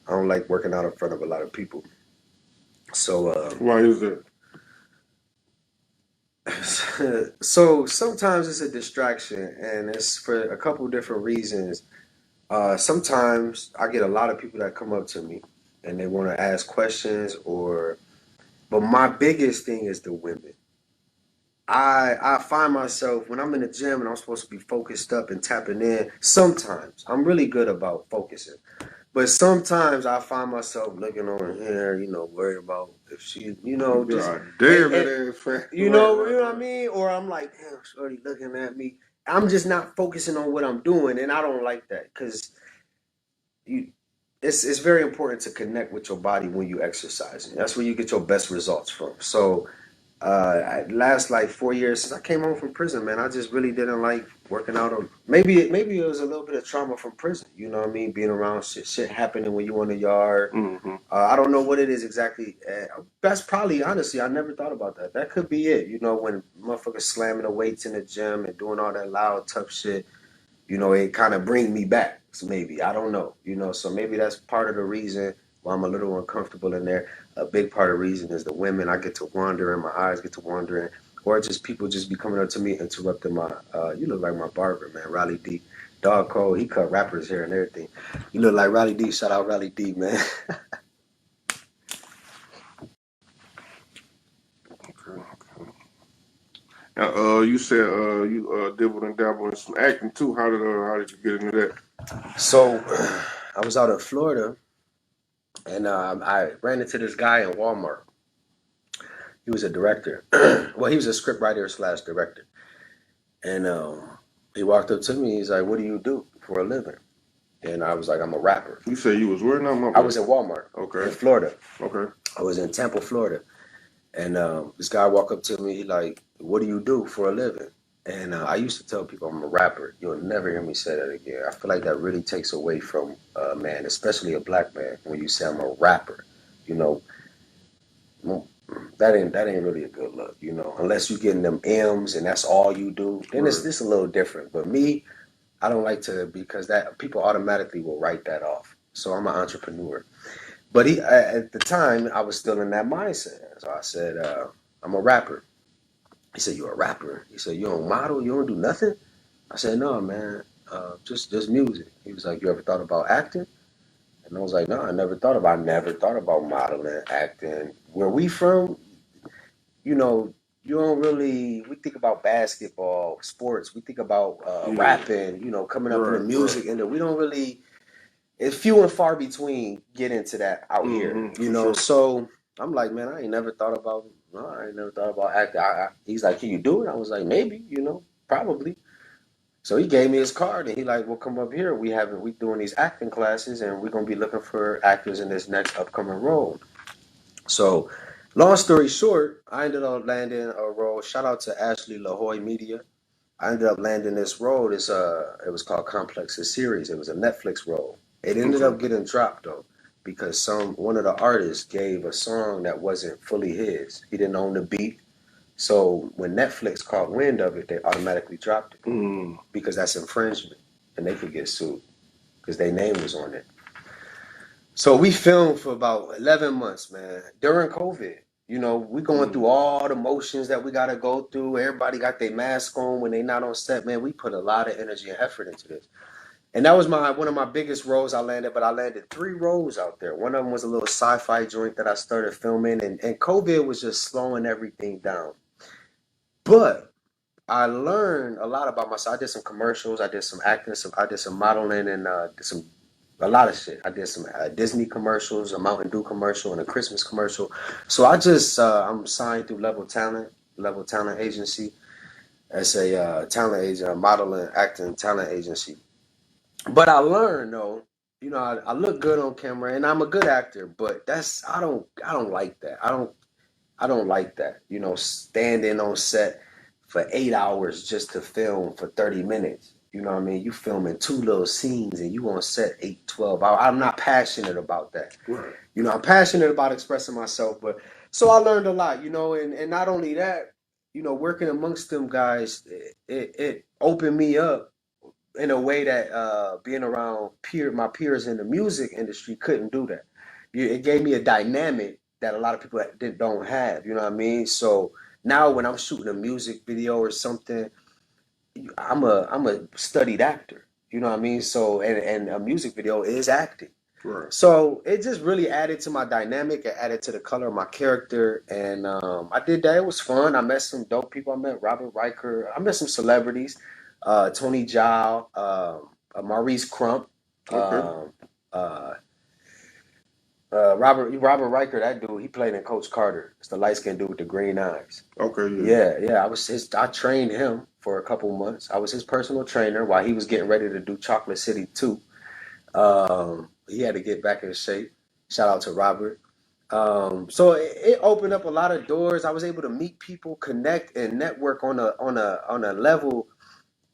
I don't like working out in front of a lot of people. So why is that? So sometimes it's a distraction, and it's for a couple different reasons. Sometimes I get a lot of people that come up to me and they want to ask questions, but my biggest thing is the women. I find myself when I'm in the gym and I'm supposed to be focused up and tapping in. Sometimes I'm really good about focusing, but sometimes I find myself looking over here, worried about if she, just God damn and, that ass fat. you know what I mean? Or I'm like, damn, shorty looking at me. I'm just not focusing on what I'm doing, and I don't like that because you. It's very important to connect with your body when you exercise. That's where you get your best results from. So last like 4 years since I came home from prison, man, I just really didn't like working out. Or maybe it was a little bit of trauma from prison. You know what I mean? Being around shit happening when you in the yard. Mm-hmm. I don't know what it is exactly. That's probably honestly, I never thought about that. That could be it. When motherfuckers slamming the weights in the gym and doing all that loud, tough shit. It kind of bring me back. So maybe I don't know. So maybe that's part of the reason why I'm a little uncomfortable in there. A big part of the reason is the women. I get to wander and my eyes get to wandering, or just people just be coming up to me interrupting my. You look like my barber, man, Riley D. Dog Cole, he cut rappers hair and everything. You look like Riley D. Shout out Riley D, man. Okay. You said you dibbled and dabbled in some acting too. How did you get into that? So I was out in Florida and I ran into this guy in Walmart. He was a director. Well, he was a script writer slash director. And he walked up to me. He's like, "What do you do for a living?" And I was like, "I'm a rapper." You said you was where now, my I bad? was in Walmart in Okay. Florida. Okay. I was in Tampa, Florida. And this guy walked up to me. He like, "What do you do for a living?" And I used to tell people I'm a rapper. You'll never hear me say that again. I feel like that really takes away from a man, especially a black man, when you say I'm a rapper. You know, that ain't really a good look. Unless you getting them M's and that's all you do, then it's Right. this a little different. But me, I don't like to because that people automatically will write that off. So I'm an entrepreneur. But at the time I was still in that mindset. So I said, I'm a rapper. He said, "You're a rapper?" He said, "You don't model? You don't do nothing?" I said, "No, man. Just music." He was like, "You ever thought about acting?" And I was like, "No, I never thought about modeling, acting. Where we from, you know, you don't really. We think about basketball, sports. We think about Yeah. rapping. Coming up in the Right. Right. music, and we don't really. It's few and far between get into that out here. Mm-hmm. For sure. So I'm like, man, I ain't never thought about. No, I ain't never thought about acting. He's like, "Can you do it?" I was like, "Maybe. Probably." So he gave me his card, and he like, "Well, come up here. We doing these acting classes, and we're gonna be looking for actors in this next upcoming role." So, long story short, I ended up landing a role. Shout out to Ashley LaHoy Media. I ended up landing this role. It was called Complex, a series. It was a Netflix role. It ended Okay. up getting dropped though because one of the artists gave a song that wasn't fully his. He didn't own the beat. So when Netflix caught wind of it, they automatically dropped it Mm. because that's infringement, and they could get sued because their name was on it. So we filmed for about 11 months, man, during COVID. We going through Mm. all the motions that we got to go through. Everybody got their mask on when they not on set, man. We put a lot of energy and effort into this. And that was one of my biggest roles I landed, but I landed 3 roles out there. One of them was a little sci-fi joint that I started filming, and COVID was just slowing everything down. But I learned a lot about myself. I did some commercials, I did some acting, I did some modeling, and did a lot of shit. I did some Disney commercials, a Mountain Dew commercial, and a Christmas commercial. So I'm signed through Level Talent Agency as a talent agent, a modeling, acting talent agency. But I learned though, I look good on camera, and I'm a good actor. But I don't like that. I don't like that. Standing on set for 8 hours just to film for 30 minutes. You know what I mean? You filming 2 little scenes and you on set 8, 12 hours. I'm not passionate about that. Right. I'm passionate about expressing myself, but so I learned a lot, and not only that, working amongst them guys, it opened me up in a way that being around my peers in the music industry couldn't do that. It gave me a dynamic that a lot of people don't have. You know what I mean? So now when I'm shooting a music video or something, I'm a studied actor. You know what I mean? So and a music video is acting. Right. So it just really added to my dynamic. It added to the color of my character, and I did that. It was fun. I met some dope people. I met Robert Riker. I met some celebrities, Tony Jaa, Maurice Crump, Okay. uh, Robert Riker. That dude, he played in Coach Carter. It's the light skinned dude with the green eyes. Okay. Yeah. Yeah. I trained him for a couple months. I was his personal trainer while he was getting ready to do Chocolate City 2. He had to get back in shape. Shout out to Robert. So it opened up a lot of doors. I was able to meet people, connect, and network on a level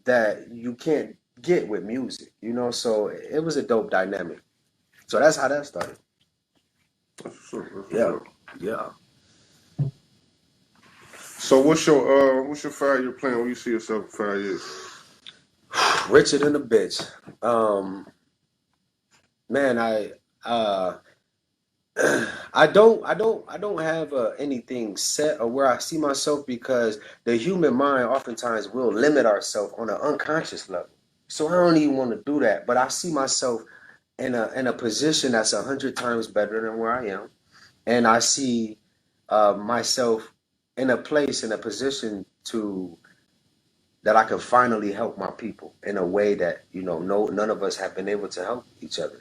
that you can't get with music. You know, so it was a dope dynamic. So that's how that started. That's what's up. Yeah, yeah. So what's your 5-year plan? Where you see yourself in 5 years? Richer than a bitch. Man, I don't have anything set or where I see myself, because the human mind oftentimes will limit ourselves on an unconscious level. So I don't even want to do that. But I see myself in a position that's 100 times better than where I am, and I see myself in a position to that I can finally help my people in a way that none of us have been able to help each other.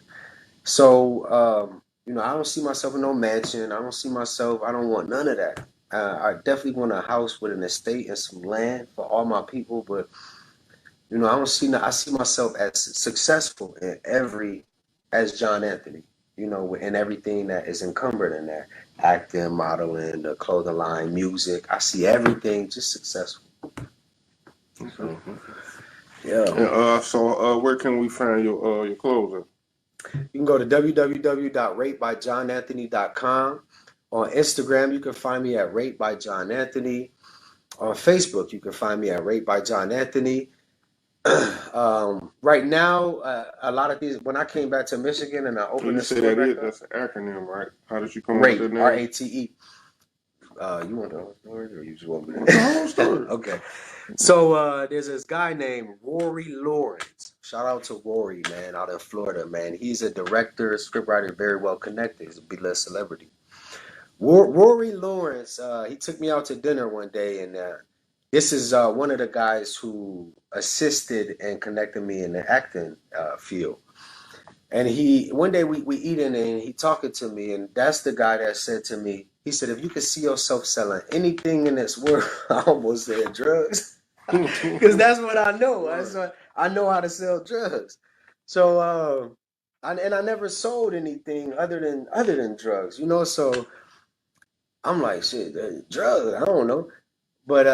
So, I don't see myself in no mansion. I don't want none of that. I definitely want a house with an estate and some land for all my people. But, I see myself as successful as John Anthony, in everything that is encumbered in that: acting, modeling, the clothing line, music. I see everything just successful. Okay. Yeah. And where can we find your clothes at? You can go to www.ratebyjohnanthony.com. On Instagram, you can find me at Rate by John Anthony. On Facebook, you can find me at Rate by John Anthony. Right now, a lot of these, when I came back to Michigan and I opened the store back up. That's an acronym, right? How did you come up with Rate, that name? Rate. You want the whole story, or you just want me to? The whole story. Okay. So there's this guy named Rory Lawrence. Shout out to Rory, man, out in Florida, man. He's a director, scriptwriter, very well connected. He's a B-list celebrity. Rory Lawrence, he took me out to dinner one day, and this is one of the guys who assisted and connected me in the acting field. And one day we eating and he talking to me, and that's the guy that said to me, he said, if you could see yourself selling anything in this world, I almost said drugs, because that's what I know. I know how to sell drugs. So I never sold anything other than drugs, So I'm like, shit, drugs, I don't know. But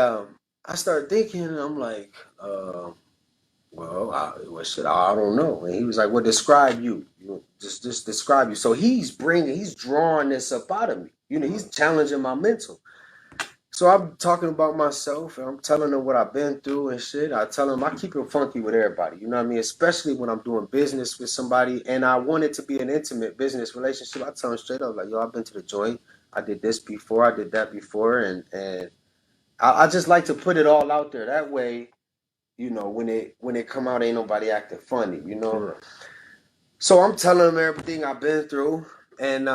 I started thinking, and I'm like, I don't know. And he was like, well, describe you. Just describe you. So he's drawing this up out of me. He's challenging my mental. So I'm talking about myself, and I'm telling them what I've been through and shit. I tell them I keep it funky with everybody. You know what I mean? Especially when I'm doing business with somebody, and I want it to be an intimate business relationship. I tell them straight up, like, yo, I've been to the joint. I did this before. I did that before. And I just like to put it all out there. That way, when it come out, ain't nobody acting funny, Right. So I'm telling him everything I've been through, and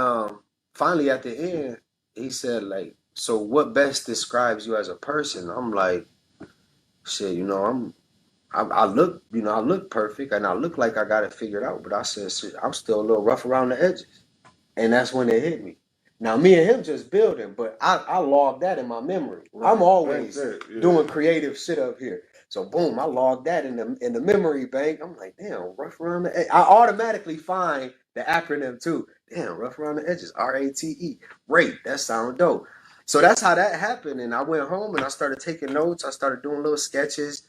finally at the end, he said, like, so what best describes you as a person? I'm like, shit, I look perfect, and I look like I got it figured out, but I said, shit, I'm still a little rough around the edges, and that's when it hit me. Now, me and him just building, but I logged that in my memory. Right. I'm always doing creative shit up here. So boom, I logged that in the memory bank. I'm like, damn, rough around the edges. I automatically find the acronym too. Damn, rough around the edges. RATE. Rate. That sound dope. So that's how that happened. And I went home and I started taking notes. I started doing little sketches.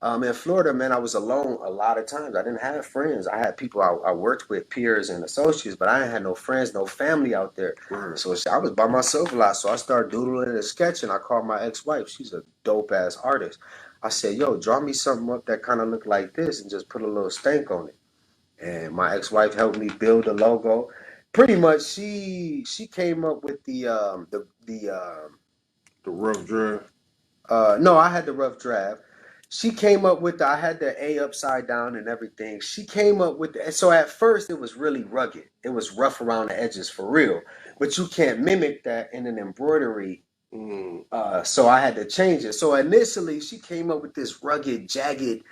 In Florida, man, I was alone a lot of times. I didn't have friends. I had people I worked with, peers and associates, but I didn't have no friends, no family out there. Right. So I was by myself a lot. So I started doodling and sketching. I called my ex-wife. She's a dope-ass artist. I said, yo, draw me something up that kind of looked like this and just put a little stank on it. And my ex-wife helped me build the logo. Pretty much, she came up with the The rough draft. No, I had the rough draft. She came up with I had the A upside down and everything. She came up with so at first it was really rugged. It was rough around the edges for real. But you can't mimic that in an embroidery. So I had to change it. So initially she came up with this rugged, jagged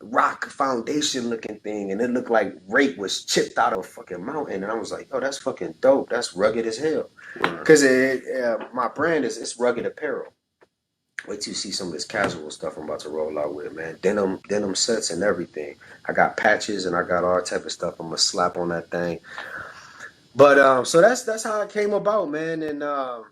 rock foundation looking thing, and it looked like rape was chipped out of a fucking mountain. And I was like, oh, that's fucking dope. That's rugged as hell. Because my brand is it's rugged apparel. Wait till you see some of this casual stuff I'm about to roll out with, man. Denim sets and everything. I got patches and I got all type of stuff. I'm gonna slap on that thing. But so that's how it came about, man. And I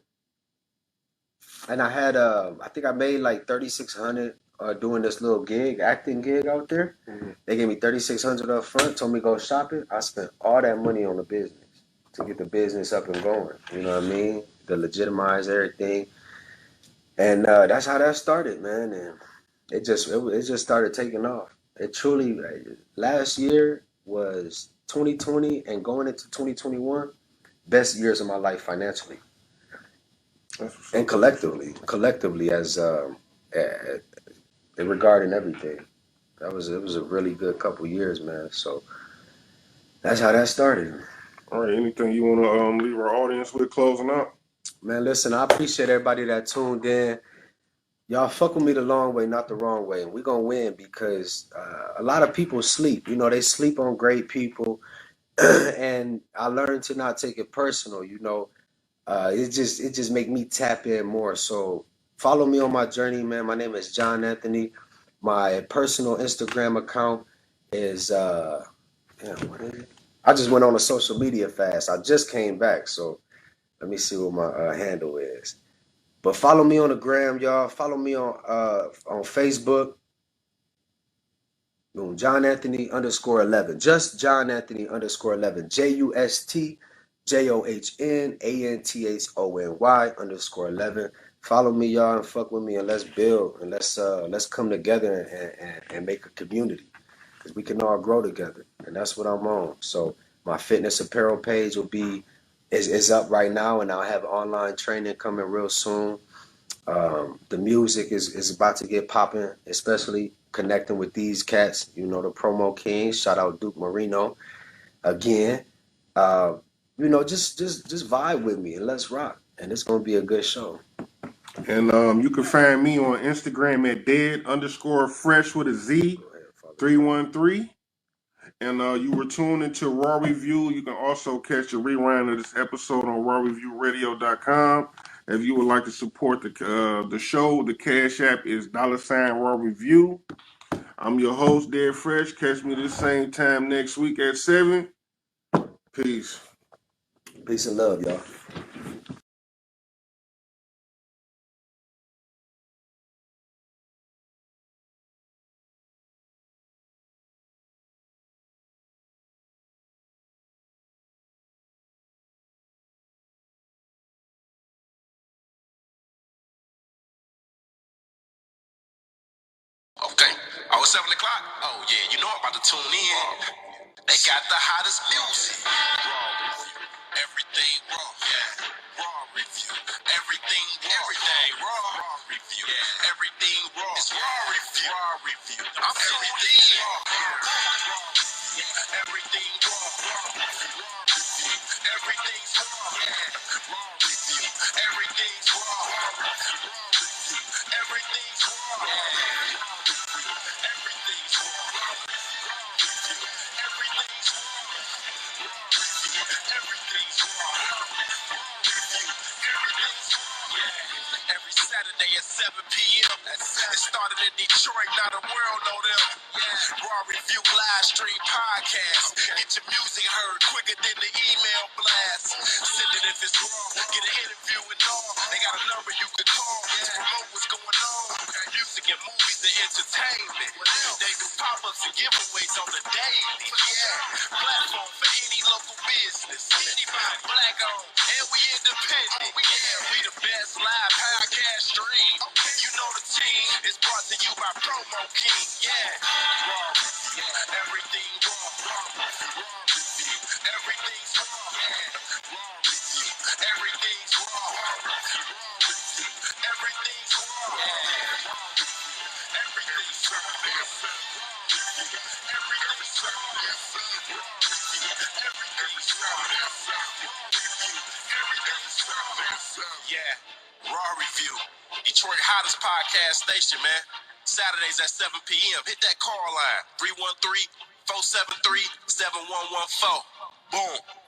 had I think I made like 3,600 doing this little acting gig out there. Mm-hmm. They gave me 3,600 up front, told me go shop it. I spent all that money on the business to get the business up and going. You know what I mean? To legitimize everything. And that's how that started, man. And it just started taking off. It truly last year was 2020 and going into 2021, best years of my life financially and collectively as regarding everything. It was a really good couple years, man. So that's how that started. All right, anything you want to leave our audience with closing out? Man, listen, I appreciate everybody that tuned in. Y'all fuck with me the long way, not the wrong way. And we're going to win because a lot of people sleep. You know, they sleep on great people. And I learned to not take it personal, you know. It just make me tap in more. So follow me on my journey, man. My name is John Anthony. My personal Instagram account is what is it? I just went on a social media fast. I just came back, so let me see what my handle is. But follow me on the gram, y'all. Follow me on Facebook. John Anthony _11. Just John Anthony _11. JUSTJOHNANTHONY _11. Follow me, y'all, and fuck with me, and let's build and let's come together and make a community because we can all grow together, and that's what I'm on. So my fitness apparel page is up right now, and I'll have online training coming real soon. The music is about to get popping, especially connecting with these cats. You know, the promo kings. Shout out Duke Marino again. You know, just vibe with me and let's rock. And it's gonna be a good show. And you can find me on Instagram at dead_fresh with a Z 313. And you were tuned into Raw Review. You can also catch a rerun of this episode on rawreviewradio.com. If you would like to support the show, the Cash App is $ Raw Review. I'm your host, Dead Fresh. Catch me the same time next week at 7. Peace. Peace and love, y'all. Okay. Oh, it's 7 o'clock? Oh, yeah, you know I'm about to tune in. They got the hottest music. Raw review. Everything raw. Yeah. Raw review. Everything raw. Everything raw. Raw review. Yeah. Everything raw. It's raw review. Raw review. I'm everything raw. Everything raw. Raw review. Everything's raw. Yeah. Raw review. Everything's raw. Raw review. Everything's raw. Yeah. Everything's raw. Everything's raw. Everything's raw. Yeah. Every Saturday at 7 p.m. It started in Detroit, now the world know them. Yeah. Raw Review live stream podcast. Get your music heard quicker than the email blast. Send it if it's raw. Get an interview and all. They got a number you can call to promote what's going on. Music and movies and entertainment. They do pop-ups and giveaways on the daily. Yeah. Platform for any local business. Anybody black owned. And we independent. Yeah, we the best live podcast stream. You know the team is brought to you by Promo King. Yeah. Raw review. Everything raw. Raw review. Everything's raw. Yeah. Raw review. Everything's raw. Raw review. Yeah, Raw Review. Detroit hottest podcast station, man. Saturdays at 7 p.m. Hit that call line, 313-473-7114. Boom.